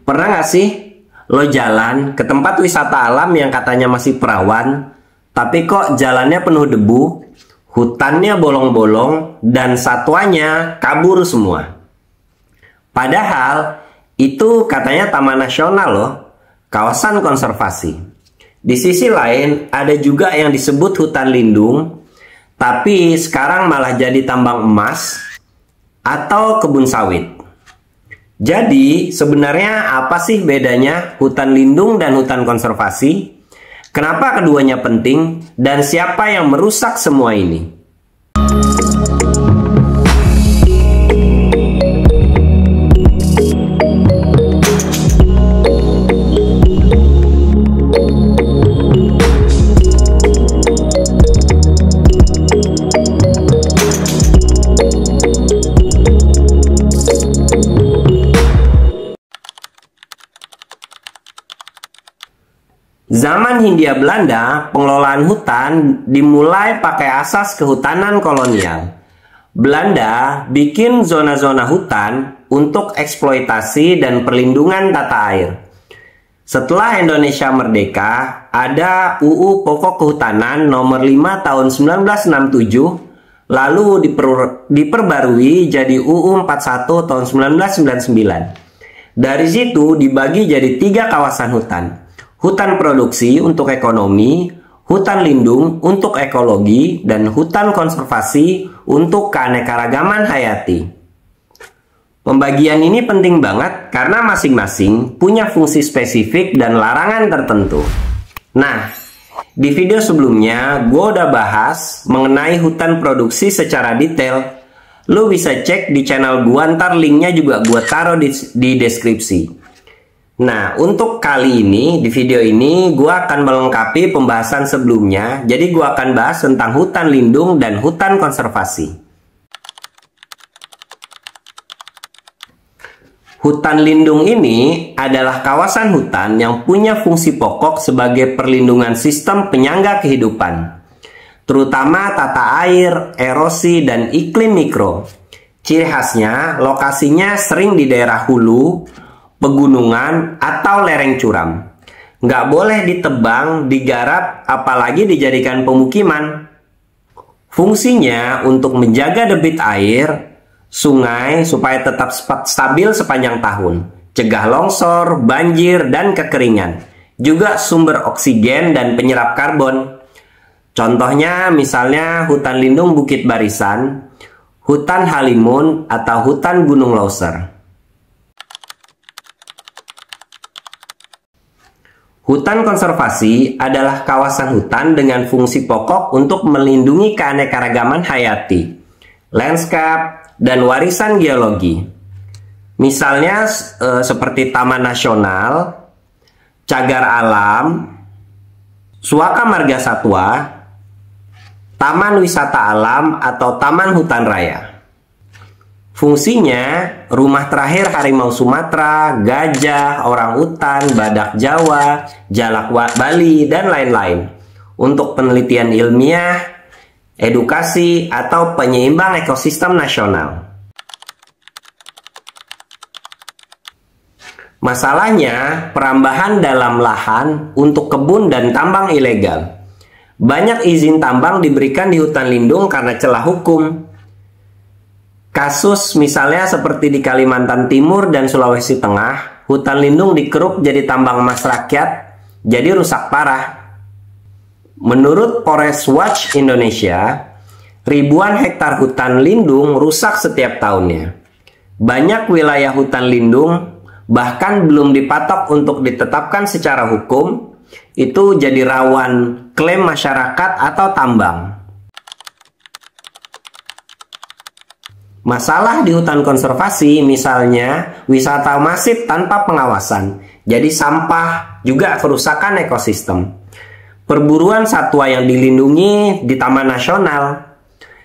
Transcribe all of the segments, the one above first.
Pernah nggak sih lo jalan ke tempat wisata alam yang katanya masih perawan, tapi kok jalannya penuh debu, hutannya bolong-bolong, dan satwanya kabur semua? Padahal itu katanya taman nasional loh, kawasan konservasi. Di sisi lain ada juga yang disebut hutan lindung, tapi sekarang malah jadi tambang emas atau kebun sawit. Jadi sebenarnya apa sih bedanya hutan lindung dan hutan konservasi? Kenapa keduanya penting dan siapa yang merusak semua ini? Zaman Hindia Belanda, pengelolaan hutan dimulai pakai asas kehutanan kolonial. Belanda bikin zona-zona hutan untuk eksploitasi dan perlindungan tata air. Setelah Indonesia merdeka, ada UU Pokok Kehutanan nomor 5 tahun 1967, lalu diperbarui jadi UU 41 tahun 1999. Dari situ dibagi jadi 3 kawasan hutan. Hutan produksi untuk ekonomi, hutan lindung untuk ekologi, dan hutan konservasi untuk keanekaragaman hayati. Pembagian ini penting banget karena masing-masing punya fungsi spesifik dan larangan tertentu. Nah, di video sebelumnya gue udah bahas mengenai hutan produksi secara detail. Lu bisa cek di channel gue, ntar linknya juga gue taruh di deskripsi. Nah, untuk kali ini, di video ini, gue akan melengkapi pembahasan sebelumnya. Jadi, gue akan bahas tentang hutan lindung dan hutan konservasi. Hutan lindung ini adalah kawasan hutan yang punya fungsi pokok sebagai perlindungan sistem penyangga kehidupan, terutama tata air, erosi, dan iklim mikro. Ciri khasnya, lokasinya sering di daerah hulu, pegunungan, atau lereng curam. Nggak boleh ditebang, digarap, apalagi dijadikan pemukiman. Fungsinya untuk menjaga debit air, sungai supaya tetap stabil sepanjang tahun, cegah longsor, banjir, dan kekeringan. Juga sumber oksigen dan penyerap karbon. Contohnya misalnya hutan lindung Bukit Barisan, hutan Halimun, atau hutan Gunung Leuser. Hutan konservasi adalah kawasan hutan dengan fungsi pokok untuk melindungi keanekaragaman hayati, landscape, dan warisan geologi. Misalnya seperti Taman Nasional, Cagar Alam, Suaka Marga Satwa, Taman Wisata Alam, atau Taman Hutan Raya. Fungsinya, rumah terakhir harimau Sumatera, gajah, orangutan, badak Jawa, jalak Bali, dan lain-lain. Untuk penelitian ilmiah, edukasi, atau penyeimbang ekosistem nasional. Masalahnya, perambahan dalam lahan untuk kebun dan tambang ilegal. Banyak izin tambang diberikan di hutan lindung karena celah hukum. Kasus misalnya seperti di Kalimantan Timur dan Sulawesi Tengah, hutan lindung dikeruk jadi tambang emas rakyat, jadi rusak parah. Menurut Forest Watch Indonesia, ribuan hektar hutan lindung rusak setiap tahunnya. Banyak wilayah hutan lindung bahkan belum dipatok untuk ditetapkan secara hukum, itu jadi rawan klaim masyarakat atau tambang. Masalah di hutan konservasi misalnya wisata masif tanpa pengawasan, jadi sampah, juga kerusakan ekosistem. Perburuan satwa yang dilindungi di Taman Nasional.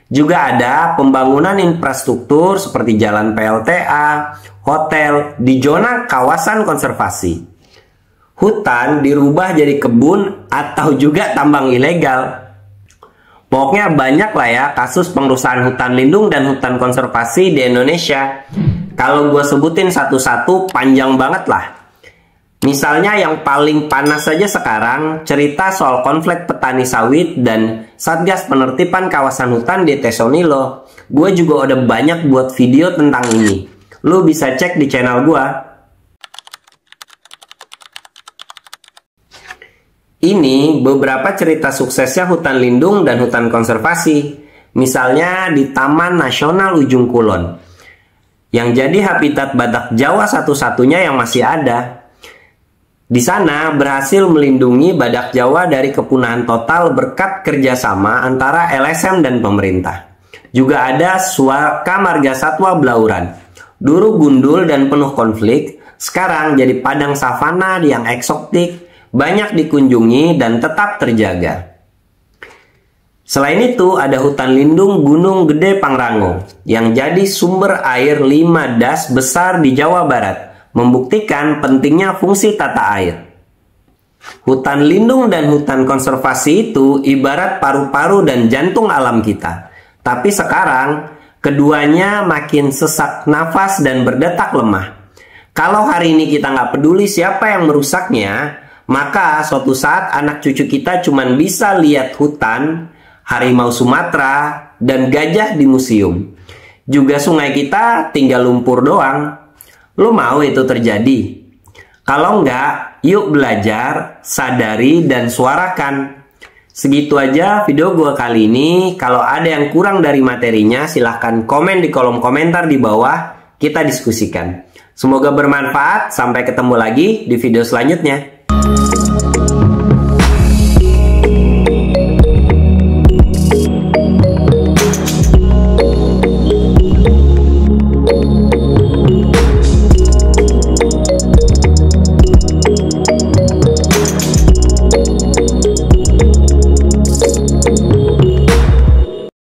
Juga ada pembangunan infrastruktur seperti jalan PLTA, hotel di zona kawasan konservasi. Hutan dirubah jadi kebun atau juga tambang ilegal. Pokoknya banyak lah ya kasus pengerusakan hutan lindung dan hutan konservasi di Indonesia. Kalau gue sebutin satu-satu panjang banget lah. Misalnya yang paling panas saja sekarang, cerita soal konflik petani sawit dan Satgas Penertiban Kawasan Hutan di Tesonilo. Gue juga udah banyak buat video tentang ini. Lu bisa cek di channel gue. Ini beberapa cerita suksesnya hutan lindung dan hutan konservasi. Misalnya di Taman Nasional Ujung Kulon, yang jadi habitat badak Jawa satu-satunya yang masih ada. Di sana berhasil melindungi badak Jawa dari kepunahan total berkat kerjasama antara LSM dan pemerintah. Juga ada Suaka Marga Satwa Blauran. Dulu gundul dan penuh konflik, sekarang jadi padang savana yang eksotik, banyak dikunjungi dan tetap terjaga. Selain itu ada hutan lindung Gunung Gede Pangrango yang jadi sumber air 5 das besar di Jawa Barat, membuktikan pentingnya fungsi tata air. Hutan lindung dan hutan konservasi itu ibarat paru-paru dan jantung alam kita. Tapi sekarang keduanya makin sesak nafas dan berdetak lemah. Kalau hari ini kita nggak peduli siapa yang merusaknya, maka suatu saat anak cucu kita cuman bisa lihat hutan, harimau Sumatera, dan gajah di museum. Juga sungai kita tinggal lumpur doang. Lo mau itu terjadi? Kalau enggak, yuk belajar, sadari, dan suarakan. Segitu aja video gue kali ini. Kalau ada yang kurang dari materinya, silahkan komen di kolom komentar di bawah. Kita diskusikan. Semoga bermanfaat. Sampai ketemu lagi di video selanjutnya.